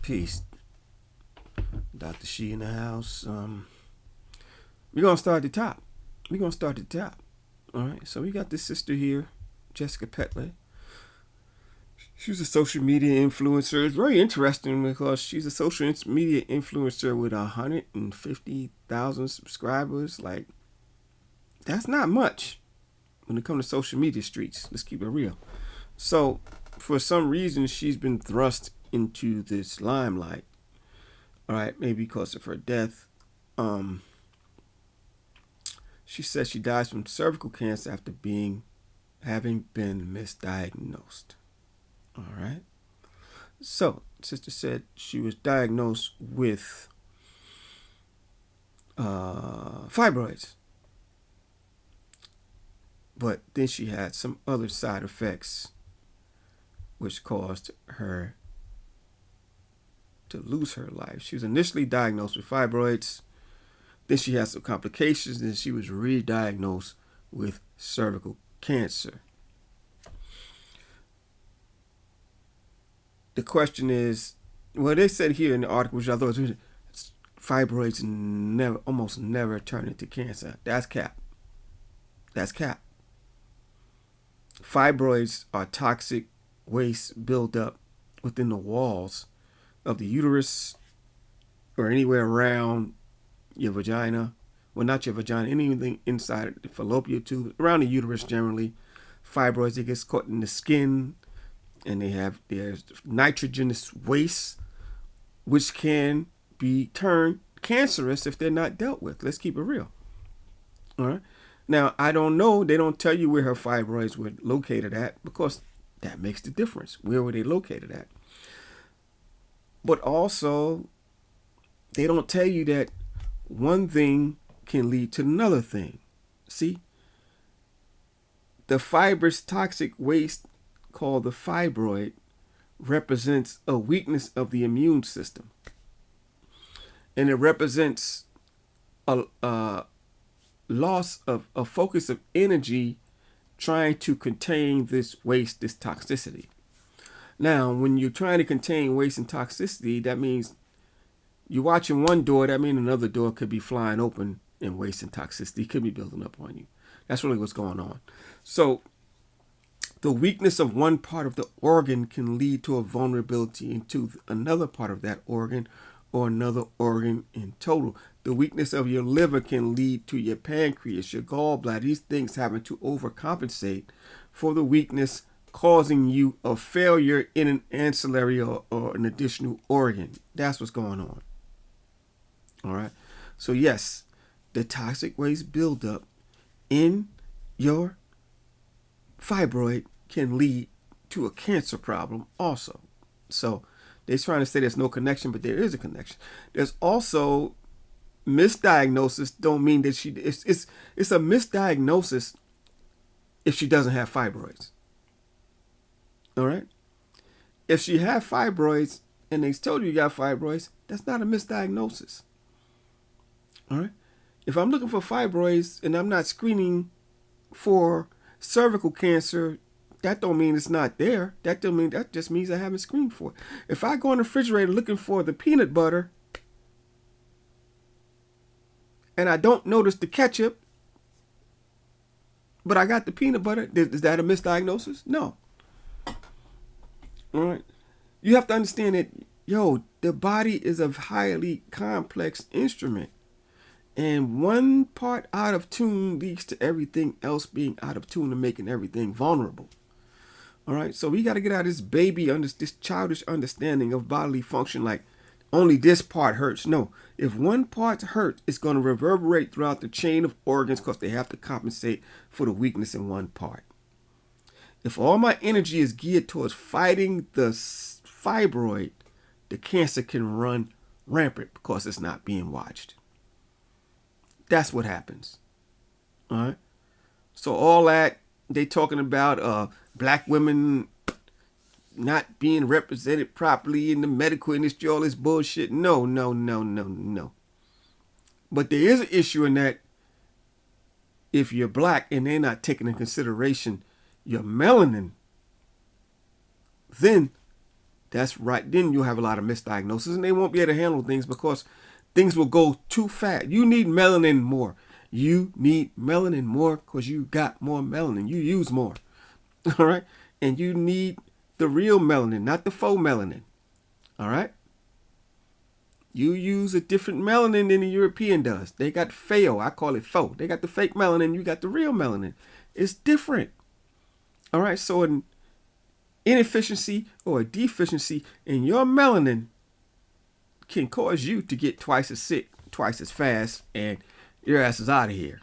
Peace. Dr. She in the house. We're going to start at the top. All right. So we got this sister here, Jessica Petley. She's a social media influencer. It's very interesting because she's a social media influencer with 150,000 subscribers. Like, that's not much when it comes to social media streets. Let's keep it real. So, for some reason, she's been thrust into this limelight. All right, maybe because of her death. She says she dies from cervical cancer after having been misdiagnosed. All right. So, sister said she was diagnosed with fibroids. But then she had some other side effects which caused her to lose her life. She was initially diagnosed with fibroids. Then she had some complications, and she was re-diagnosed with cervical cancer. The question is, well, they said here in the article, which I thought was fibroids almost never turn into cancer. That's cap. Fibroids are toxic waste buildup within the walls of the uterus or anywhere around your vagina. Well, not your vagina, anything inside the fallopian tube, around the uterus generally. Fibroids, it gets caught in the skin, and there's nitrogenous waste, which can be turned cancerous if they're not dealt with. Let's keep it real. All right. Now, I don't know. They don't tell you where her fibroids were located at, because that makes the difference. Where were they located at? But also, they don't tell you that one thing can lead to another thing. See? The fibrous toxic waste called the fibroid represents a weakness of the immune system. And it represents a loss of a focus of energy trying to contain this waste, this toxicity. Now, when you're trying to contain waste and toxicity, that means you're watching one door, that means another door could be flying open, and waste and toxicity could be building up on you. That's really what's going on. So the weakness of one part of the organ can lead to a vulnerability into another part of that organ, or another organ in total. The weakness of your liver can lead to your pancreas, your gallbladder, these things having to overcompensate for the weakness, causing you a failure in an ancillary or an additional organ. That's what's going on. All right. So yes, the toxic waste buildup in your fibroid can lead to a cancer problem also. So they're trying to say there's no connection, but there is a connection. There's also misdiagnosis. Don't mean that it's a misdiagnosis if she doesn't have fibroids. All right. If she had fibroids and they told you got fibroids, that's not a misdiagnosis. All right. If I'm looking for fibroids and I'm not screening for cervical cancer, that don't mean it's not there. That just means I haven't screened for it. If I go in the refrigerator looking for the peanut butter and I don't notice the ketchup, but I got the peanut butter, is that a misdiagnosis? No. All right. You have to understand that, the body is a highly complex instrument. And one part out of tune leads to everything else being out of tune and making everything vulnerable. All right. So we got to get out of this childish understanding of bodily function, like only this part hurts. No, if one part hurts, it's going to reverberate throughout the chain of organs because they have to compensate for the weakness in one part. If all my energy is geared towards fighting the fibroid, the cancer can run rampant because it's not being watched. That's what happens. All right. So all that they talking about black women not being represented properly in the medical industry, all this bullshit. No. But there is an issue in that if you're black and they're not taking into consideration your melanin, then That's right. Then you'll have a lot of misdiagnosis, and they won't be able to handle things because things will go too fast. You need melanin more. You need melanin more because you got more melanin. You use more. All right? And you need the real melanin, not the faux melanin. All right? You use a different melanin than the European does. They got faux. I call it faux. They got the fake melanin. You got the real melanin. It's different. All right? So an inefficiency or a deficiency in your melanin can cause you to get twice as sick, twice as fast, and your ass is out of here.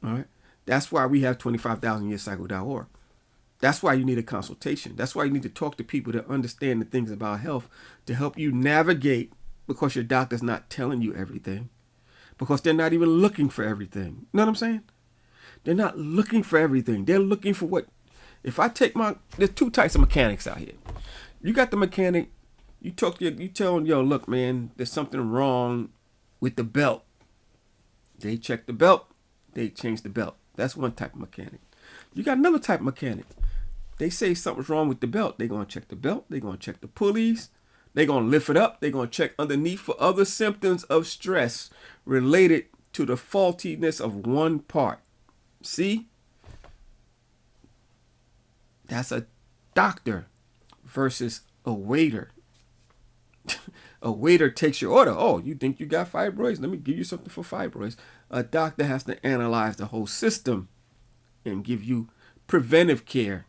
All right? That's why we have 25,000yearcycle.org. That's why you need a consultation. That's why you need to talk to people that understand the things about health to help you navigate, because your doctor's not telling you everything, because they're not even looking for everything. You know what I'm saying? They're not looking for everything. They're looking for what. If I take there's two types of mechanics out here. You got the mechanic, you tell him, yo, look, man, there's something wrong with the belt. They check the belt, they change the belt. That's one type of mechanic. You got another type of mechanic. They say something's wrong with the belt. They're going to check the belt. They're going to check the pulleys. They're going to lift it up. They're going to check underneath for other symptoms of stress related to the faultiness of one part. See? That's a doctor versus a waiter. A waiter takes your order. Oh, you think you got fibroids? Let me give you something for fibroids. A doctor has to analyze the whole system and give you preventive care,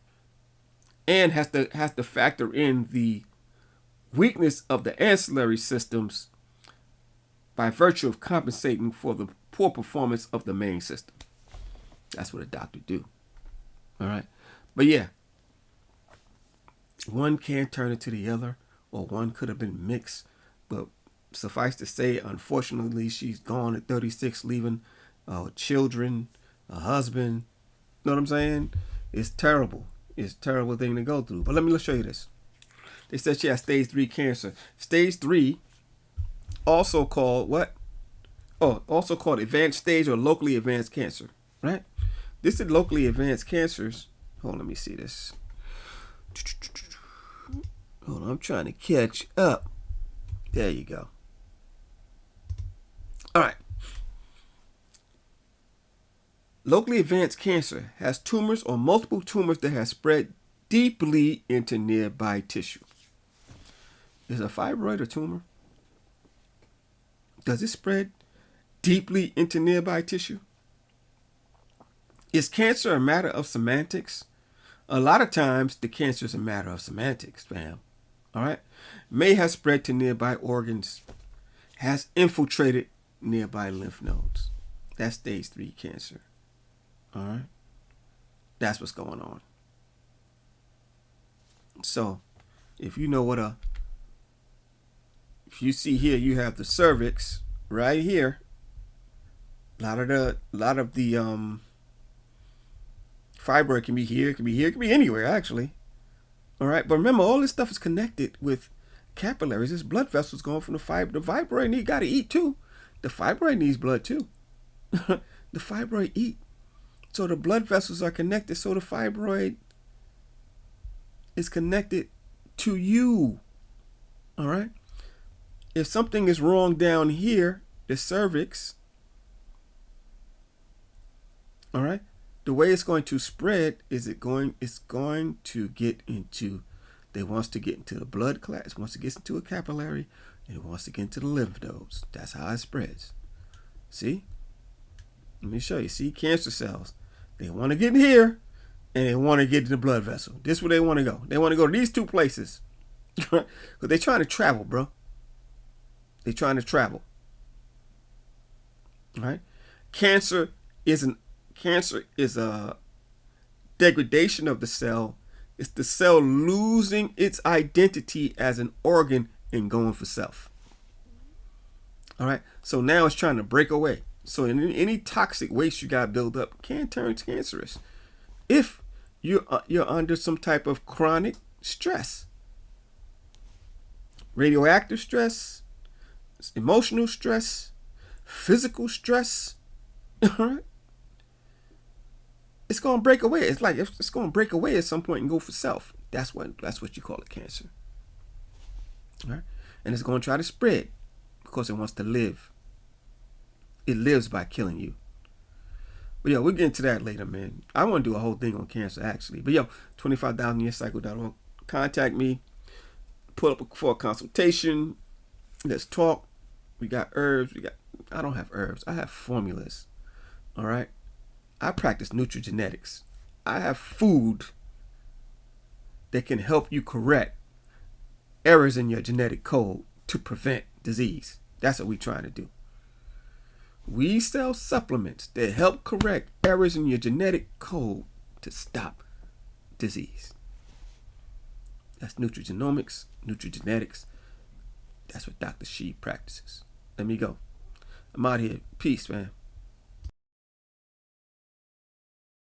and has to factor in the weakness of the ancillary systems by virtue of compensating for the poor performance of the main system. That's what a doctor do. All right. But yeah, one can turn into the other, or one could have been mixed. But suffice to say, unfortunately, she's gone at 36, leaving children, a husband. Know what I'm saying? It's terrible. It's a terrible thing to go through. But let's show you this. They said she has stage 3 cancer. Stage 3, also called what? Oh, also called advanced stage or locally advanced cancer, right? This is locally advanced cancers. Hold on, let me see this. Hold on, I'm trying to catch up. There you go. All right. Locally advanced cancer has tumors or multiple tumors that have spread deeply into nearby tissue. Is a fibroid a tumor? Does it spread deeply into nearby tissue? Is cancer a matter of semantics? A lot of times the cancer is a matter of semantics, fam. All right? May have spread to nearby organs, has infiltrated nearby lymph nodes. That's stage 3 cancer. All right? That's what's going on. So, if you know if you see here, you have the cervix right here. A lot of the fibroid can be here, it can be here, it can be anywhere actually. All right, but remember, all this stuff is connected with capillaries. This blood vessels going from the fibroid. The fibroid got to eat too. The fibroid needs blood too. The fibroid eat. So the blood vessels are connected. So the fibroid is connected to you. All right. If something is wrong down here, the cervix, all right, the way it's going to spread is it's going to get into, it wants to get into the blood clot, it wants to get into a capillary, and it wants to get into the lymph nodes. That's how it spreads. See? Let me show you. See, cancer cells, they want to get in here, and they want to get to the blood vessel. This is where they want to go. They want to go to these two places. Because they're trying to travel, bro. They're trying to travel. All right? Cancer is a degradation of the cell. It's the cell losing its identity as an organ and going for self. All right? So now it's trying to break away. So any toxic waste you got built up can turn cancerous if you're under some type of chronic stress. Radioactive stress, emotional stress, physical stress. All right? It's going to break away. It's like it's going to break away at some point and go for self. That's what you call a cancer. All right? And it's going to try to spread because it wants to live. It lives by killing you. But we'll get into that later, man. I want to do a whole thing on cancer, actually. But 25,000yearcycle.org. Contact me. Pull up for a consultation. Let's talk. We got herbs. I don't have herbs. I have formulas. All right? I practice nutrigenetics. I have food that can help you correct errors in your genetic code to prevent disease. That's what we're trying to do. We sell supplements that help correct errors in your genetic code to stop disease. That's nutrigenomics, nutrigenetics. That's what Dr. She practices. Let me go. I'm out here. Peace, man.